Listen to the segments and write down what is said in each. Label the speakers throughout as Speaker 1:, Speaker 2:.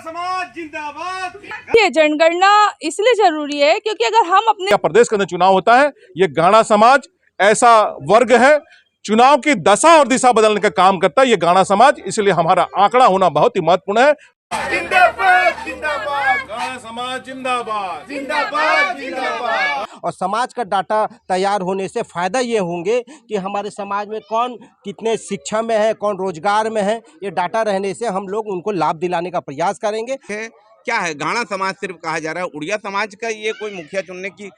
Speaker 1: समाज जिंदाबाद।
Speaker 2: ये जनगणना इसलिए जरूरी है क्योंकि अगर हम अपने
Speaker 3: प्रदेश के अंदर चुनाव होता है, ये गाणा समाज ऐसा वर्ग है चुनाव की दशा और दिशा बदलने का काम करता है, ये गाणा समाज। इसलिए हमारा आंकड़ा होना बहुत ही महत्वपूर्ण है।
Speaker 1: जिंदाबाद जिंदाबाद
Speaker 3: गाणा समाज जिंदाबाद
Speaker 1: जिंदाबाद जिंदाबाद।
Speaker 4: और समाज का डाटा तैयार होने से फ़ायदा ये होंगे कि हमारे समाज में कौन कितने शिक्षा में है, कौन रोजगार में है, ये डाटा रहने से हम लोग उनको लाभ दिलाने का प्रयास करेंगे।
Speaker 5: क्या है गाणा समाज सिर्फ कहा जा रहा है, उड़िया समाज का ये कोई मुखिया चुनने की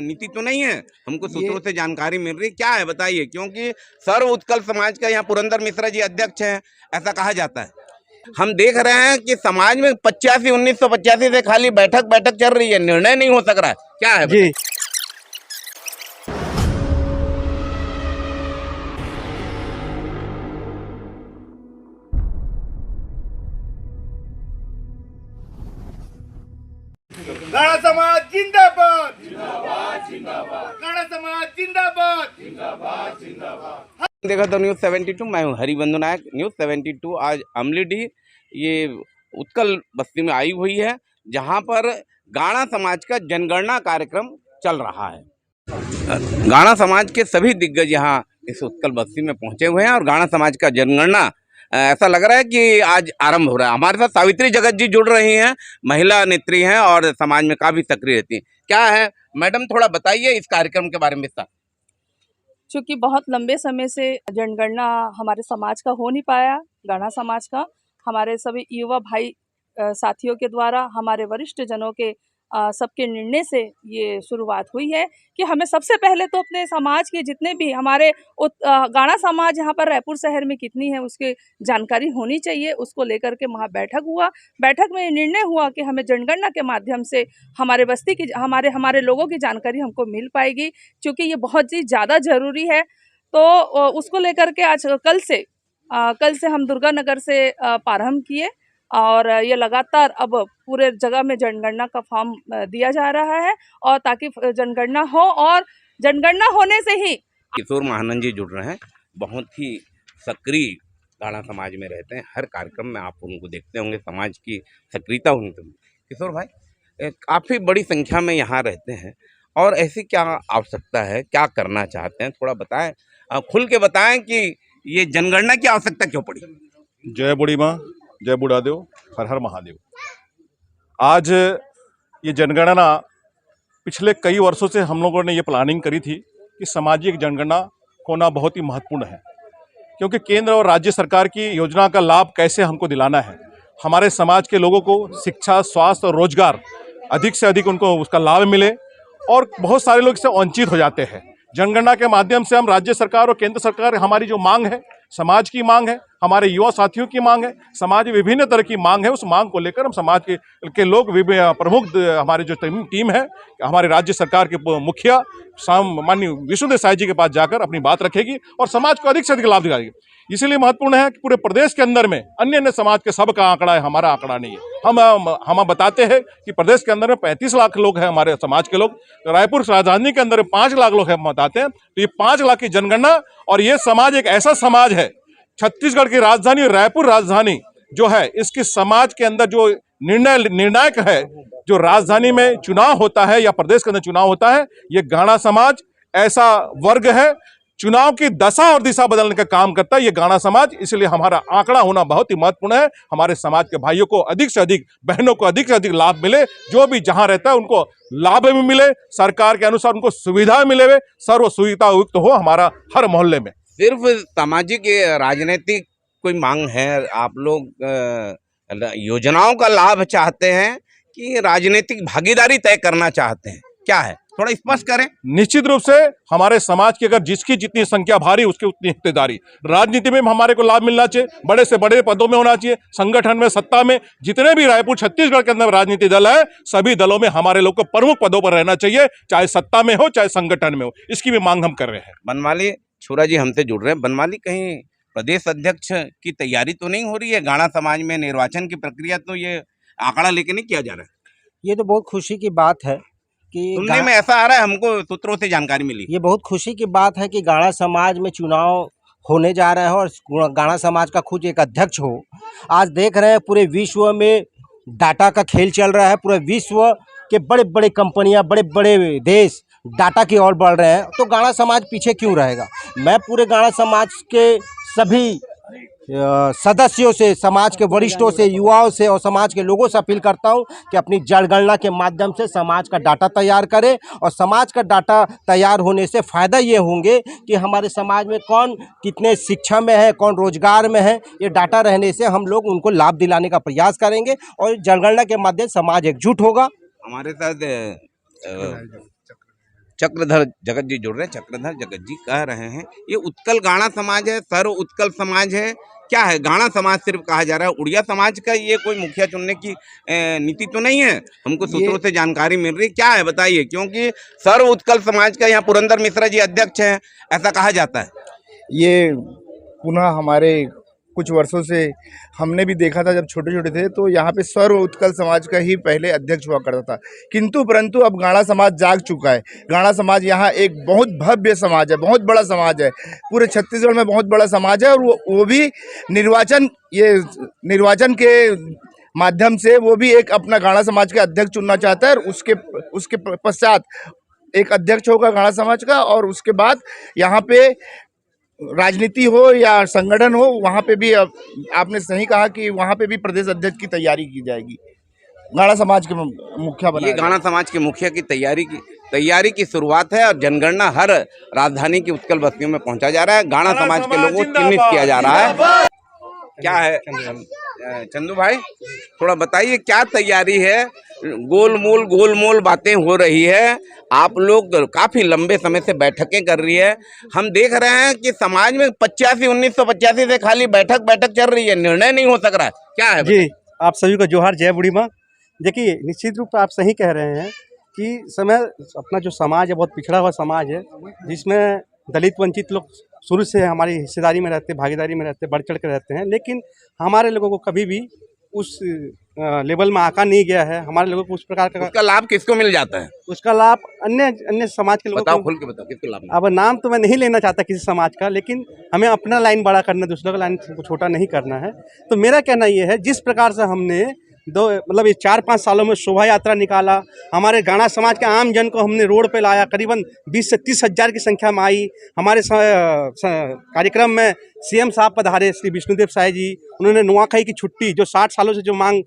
Speaker 5: नीति तो नहीं है? हमको सूत्रों से जानकारी मिल रही क्या है, बताइए। क्योंकि सर्व उत्कल समाज का यहाँ पुरंदर मिश्रा जी अध्यक्ष हैं, ऐसा कहा जाता है। हम देख रहे हैं कि समाज में 1985 से खाली बैठक चल रही है, निर्णय नहीं हो सक रहा है, क्या है
Speaker 4: जी।
Speaker 1: गाणा समाज जिंदाबाद जिंदाबाद जिंदाबाद। गाणा समाज जिंदाबाद जिंदाबाद जिंदाबाद।
Speaker 5: देखा तो न्यूज़ 72, मैं हूँ हरिबंधु नायक। न्यूज़ 72 आज अमलीडीह ये उत्कल बस्ती में आई हुई है, जहाँ पर गाणा समाज का जनगणना कार्यक्रम चल रहा है। गाणा समाज के सभी दिग्गज यहाँ इस उत्कल बस्ती में पहुँचे हुए हैं और गाणा समाज का जनगणना ऐसा लग रहा है कि आज आरंभ हो रहा है। हमारे साथ सावित्री जगत जी जुड़ रही हैं, महिला नेत्री हैं और समाज में काफ़ी सक्रिय रहती हैं। क्या है मैडम, थोड़ा बताइए इस कार्यक्रम के बारे में विस्तार।
Speaker 2: चूँकि बहुत लंबे समय से जनगणना हमारे समाज का हो नहीं पाया, गाणा समाज का हमारे सभी युवा भाई साथियों के द्वारा, हमारे वरिष्ठ जनों के सबके निर्णय से ये शुरुआत हुई है कि हमें सबसे पहले तो अपने समाज के जितने भी हमारे गाणा समाज यहाँ पर रायपुर शहर में कितनी है उसकी जानकारी होनी चाहिए। उसको लेकर के वहाँ बैठक हुआ। बैठक में निर्णय हुआ कि हमें जनगणना के माध्यम से हमारे बस्ती की हमारे लोगों की जानकारी हमको मिल पाएगी, क्योंकि ये बहुत ही ज़्यादा ज़रूरी है। तो उसको लेकर के आज कल से हम दुर्गा नगर से प्रारंभ किए और ये लगातार अब पूरे जगह में जनगणना का फॉर्म दिया जा रहा है, और ताकि जनगणना हो, और जनगणना होने से ही
Speaker 5: किशोर महानंद जी जुड़ रहे हैं, बहुत ही सक्रिय गाणा समाज में रहते हैं। हर कार्यक्रम में आप उनको देखते होंगे, समाज की सक्रियता उनके। किशोर भाई काफ़ी बड़ी संख्या में यहाँ रहते हैं और ऐसी क्या आवश्यकता है, क्या करना चाहते हैं, थोड़ा बताएं, खुल के बताएं कि ये जनगणना की आवश्यकता क्यों पड़ी।
Speaker 3: जय बूढ़ी माँ, जय बूढ़ादेव, हर हर महादेव। आज ये जनगणना पिछले कई वर्षों से हम लोगों ने ये प्लानिंग करी थी कि सामाजिक जनगणना होना बहुत ही महत्वपूर्ण है, क्योंकि केंद्र और राज्य सरकार की योजना का लाभ कैसे हमको दिलाना है। हमारे समाज के लोगों को शिक्षा, स्वास्थ्य और रोजगार अधिक से अधिक उनको उसका लाभ मिले, और बहुत सारे लोग इससे वंचित हो जाते हैं। जनगणना के माध्यम से हम राज्य सरकार और केंद्र सरकार, हमारी जो मांग है, समाज की मांग है, हमारे युवा साथियों की मांग है, समाज में विभिन्न तरह की मांग है, उस मांग को लेकर हम समाज के लोग प्रमुख हमारे जो टीम है, हमारे राज्य सरकार के मुखिया माननीय विष्णुदेव साय जी के पास जाकर अपनी बात रखेगी और समाज को अधिक से अधिक लाभ दिलाएगी। इसीलिए महत्वपूर्ण है कि पूरे प्रदेश के अंदर में अन्य समाज के सबका आंकड़ा है, हमारा आंकड़ा नहीं है। हम बताते हैं कि प्रदेश के अंदर में 35 लाख लोग हैं हमारे समाज के लोग, रायपुर राजधानी के अंदर 5 लाख लोग हैं, हम बताते हैं। तो ये 5 लाख की जनगणना, और ये समाज एक ऐसा समाज है, छत्तीसगढ़ की राजधानी रायपुर राजधानी जो है, इसके समाज के अंदर जो निर्णायक है, जो राजधानी में चुनाव होता है या प्रदेश के अंदर चुनाव होता है, ये गाणा समाज ऐसा वर्ग है चुनाव की दशा और दिशा बदलने का काम करता है, ये गाणा समाज। इसलिए हमारा आंकड़ा होना बहुत ही महत्वपूर्ण है। हमारे समाज के भाइयों को अधिक से अधिक, बहनों को अधिक से अधिक लाभ मिले, जो भी जहां रहता है उनको लाभ भी मिले, सरकार के अनुसार उनको सुविधा मिले, सर्व सुविधा युक्त हो हमारा हर मोहल्ले में।
Speaker 5: सिर्फ सामाजिक राजनीतिक कोई मांग है, आप लोग योजनाओं का लाभ चाहते हैं कि राजनीतिक भागीदारी तय करना चाहते हैं, क्या है, थोड़ा स्पष्ट करें।
Speaker 3: निश्चित रूप से हमारे समाज की अगर जिसकी जितनी संख्या भारी, उसकी उतनी हिस्सेदारी। राजनीति में हमारे को लाभ मिलना चाहिए, बड़े से बड़े पदों में होना चाहिए, संगठन में, सत्ता में, जितने भी रायपुर छत्तीसगढ़ के अंदर राजनीतिक दल है, सभी दलों में हमारे लोग को प्रमुख पदों पर रहना चाहिए, चाहे सत्ता में हो चाहे संगठन में हो। इसकी भी मांग हम कर रहे हैं।
Speaker 5: बनमाली छुरा जी हमसे जुड़ रहे हैं। बनमाली, कहीं प्रदेश अध्यक्ष की तैयारी तो नहीं हो रही है गाणा समाज में? निर्वाचन की प्रक्रिया तो ये आंकड़ा लेके नहीं किया जा रहा है?
Speaker 4: ये तो बहुत खुशी की बात है कि
Speaker 5: सुनने में ऐसा आ रहा है, हमको सूत्रों से जानकारी मिली।
Speaker 4: ये बहुत खुशी की बात है कि गाणा समाज में चुनाव होने जा रहा है और गाणा समाज का खुद एक अध्यक्ष हो। आज देख रहे हैं पूरे विश्व में डाटा का खेल चल रहा है। पूरे विश्व के बड़े बड़े कंपनियां, बड़े बड़े देश डाटा की ओर बढ़ रहे हैं, तो गाड़ा समाज पीछे क्यों रहेगा। मैं पूरे गाड़ा समाज के सभी सदस्यों से, समाज के वरिष्ठों से, युवाओं से और समाज के लोगों से अपील करता हूं कि अपनी जनगणना के माध्यम से समाज का डाटा तैयार करें। और समाज का डाटा तैयार होने से फ़ायदा ये होंगे कि हमारे समाज में कौन कितने शिक्षा में है, कौन रोजगार में है, ये डाटा रहने से हम लोग उनको लाभ दिलाने का प्रयास करेंगे और जनगणना के माध्यम से समाज एकजुट होगा।
Speaker 5: हमारे साथ चक्रधर जगत जी जुड़ रहे हैं। चक्रधर जगत जी कह रहे हैं ये उत्कल गाड़ा समाज है, सर्व उत्कल समाज है, क्या है गाड़ा समाज सिर्फ कहा जा रहा है। उड़िया समाज का ये कोई मुखिया चुनने की नीति तो नहीं है, हमको सूत्रों से जानकारी मिल रही है, क्या है बताइए। क्योंकि सर्व उत्कल समाज का यहाँ पुरंदर मिश्रा जी अध्यक्ष हैं, ऐसा कहा जाता है।
Speaker 1: ये पुनः हमारे कुछ वर्षों से हमने भी देखा था, जब छोटे छोटे थे तो यहाँ पे सर्व उत्कल समाज का ही पहले अध्यक्ष हुआ करता था, किंतु परंतु अब गाड़ा समाज जाग चुका है। गाड़ा समाज यहाँ एक बहुत भव्य समाज है, बहुत बड़ा समाज है, पूरे छत्तीसगढ़ में बहुत बड़ा समाज है। और वो भी निर्वाचन के माध्यम से वो भी एक अपना गाड़ा समाज के अध्यक्ष चुनना चाहता है। और उसके पश्चात एक अध्यक्ष होगा गाड़ा समाज का, और उसके बाद यहाँ पे राजनीति हो या संगठन हो, वहाँ पे भी आपने सही कहा कि वहाँ पे भी प्रदेश अध्यक्ष की तैयारी की जाएगी। गाड़ा समाज के मुखिया बनाया,
Speaker 5: ये गाड़ा समाज के मुखिया की तैयारी की शुरुआत है। और जनगणना हर राजधानी की उत्कल बस्तियों में पहुंचा जा रहा है। गाड़ा समाज के लोगों को चिन्हित किया जा रहा है। क्या है चंदू भाई, थोड़ा बताइए क्या तैयारी है। गोलमोल बातें हो रही है, आप लोग काफी लंबे समय से बैठकें कर रही है। हम देख रहे हैं कि समाज में 1985 से खाली बैठक चल रही है, निर्णय नहीं हो सक रहा है, क्या है
Speaker 6: जी। आप सभी को जोहार, जय बूढ़ी माँ। देखिए, निश्चित रूप से आप सही कह रहे हैं कि अपना जो समाज है बहुत पिछड़ा हुआ समाज है, जिसमें दलित वंचित लोग शुरू से हमारी हिस्सेदारी में रहते, भागीदारी में रहते, बढ़ चढ़ कर रहते हैं। लेकिन हमारे लोगों को कभी भी उस लेवल में आका नहीं गया है। हमारे लोगों को उस प्रकार का
Speaker 5: उसका लाभ किसको मिल जाता है?
Speaker 6: उसका लाभ अन्य समाज के लोगों को।
Speaker 5: खुल के बताओ किसको लाभ।
Speaker 6: अब नाम तो मैं नहीं लेना चाहता किसी समाज का, लेकिन हमें अपना लाइन बड़ा करना, दूसरों का लाइन को छोटा नहीं करना है। तो मेरा कहना ये है, जिस प्रकार से हमने ये 4-5 सालों में शोभा यात्रा निकाला, हमारे गाड़ा समाज के आम जन को हमने रोड पे लाया, करीबन 20 से 30 हज़ार की संख्या में आई। हमारे कार्यक्रम में सीएम साहब पधारे, श्री विष्णुदेव साय जी। उन्होंने नुआखाई की छुट्टी, जो 60 सालों से जो मांग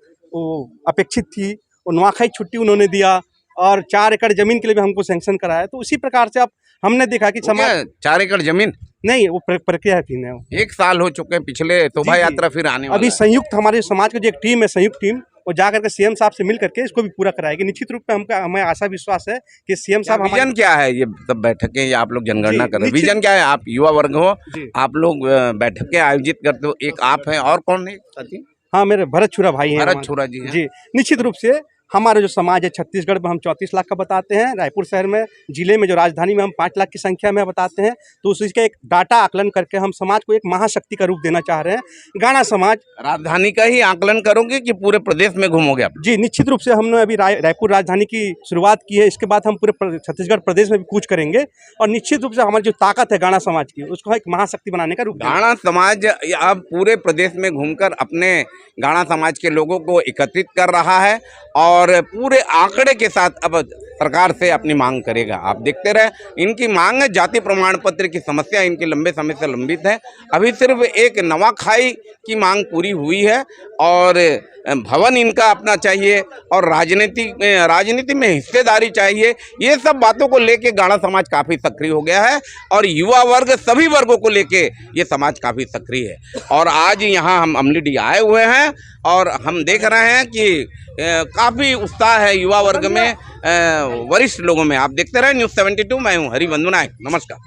Speaker 6: अपेक्षित थी, वो नुआखाई छुट्टी उन्होंने दिया। और 4 एकड़ जमीन के लिए भी हमको सैंक्शन कराया। तो उसी प्रकार से अब हमने देखा कि समाज
Speaker 5: 4 एकड़ जमीन
Speaker 6: नहीं, वो प्रक्रिया थी ना।
Speaker 5: 1 साल हो चुके हैं पिछले शोभा यात्रा, फिर आने वाला
Speaker 6: अभी संयुक्त हमारे समाज की जो एक टीम है, संयुक्त टीम, वो जा करके सीएम साहब से मिल करके इसको भी पूरा कराएगी। निश्चित रूप में हमें आशा विश्वास है कि सीएम साहब।
Speaker 5: विजन क्या है? ये सब बैठकें या आप लोग जनगणना कर रहे हैं, विजन क्या है? आप युवा वर्ग हो, आप लोग बैठकें आयोजित करते हो, एक आप हैं और कौन है साथी?
Speaker 6: हाँ, मेरे भरत छुरा भाई हैं।
Speaker 5: भरत छुरा जी हैं।
Speaker 6: जी, निश्चित रूप से हमारा जो समाज है छत्तीसगढ़ में हम 34 लाख का बताते हैं। रायपुर शहर में, जिले में, जो राजधानी में हम 5 लाख की संख्या में बताते हैं। तो उसका एक डाटा आकलन करके हम समाज को एक महाशक्ति का रूप देना चाह रहे हैं। गाड़ा समाज
Speaker 5: राजधानी का ही आकलन करोगे कि पूरे प्रदेश में घूमोगे आप?
Speaker 6: जी, निश्चित रूप से हमने अभी रायपुर राजधानी की शुरुआत की है। इसके बाद हम पूरे छत्तीसगढ़ प्रदेश में भी कूच करेंगे। और निश्चित रूप से हमारी जो ताकत है गाड़ा समाज की, उसको एक महाशक्ति बनाने का रूप।
Speaker 5: गाड़ा समाज अब पूरे प्रदेश में घूमकर अपने गाड़ा समाज के लोगों को एकत्रित कर रहा है और पूरे आंकड़े के साथ अब सरकार से अपनी मांग करेगा। आप देखते रहे, इनकी मांग है जाति प्रमाण पत्र की समस्या इनके लंबे समय से लंबित है। अभी सिर्फ एक नवाखाई की मांग पूरी हुई है और भवन इनका अपना चाहिए और राजनीति में हिस्सेदारी चाहिए। ये सब बातों को लेके गाड़ा समाज काफ़ी सक्रिय हो गया है और युवा वर्ग, सभी वर्गों को लेके ये समाज काफ़ी सक्रिय है। और आज यहाँ हम अमलीडीह आए हुए हैं और हम देख रहे हैं कि काफ़ी उत्साह है युवा वर्ग में, वरिष्ठ लोगों में। आप देखते रहे News 72, मैं हूँ हरिबंधु नायक। नमस्कार।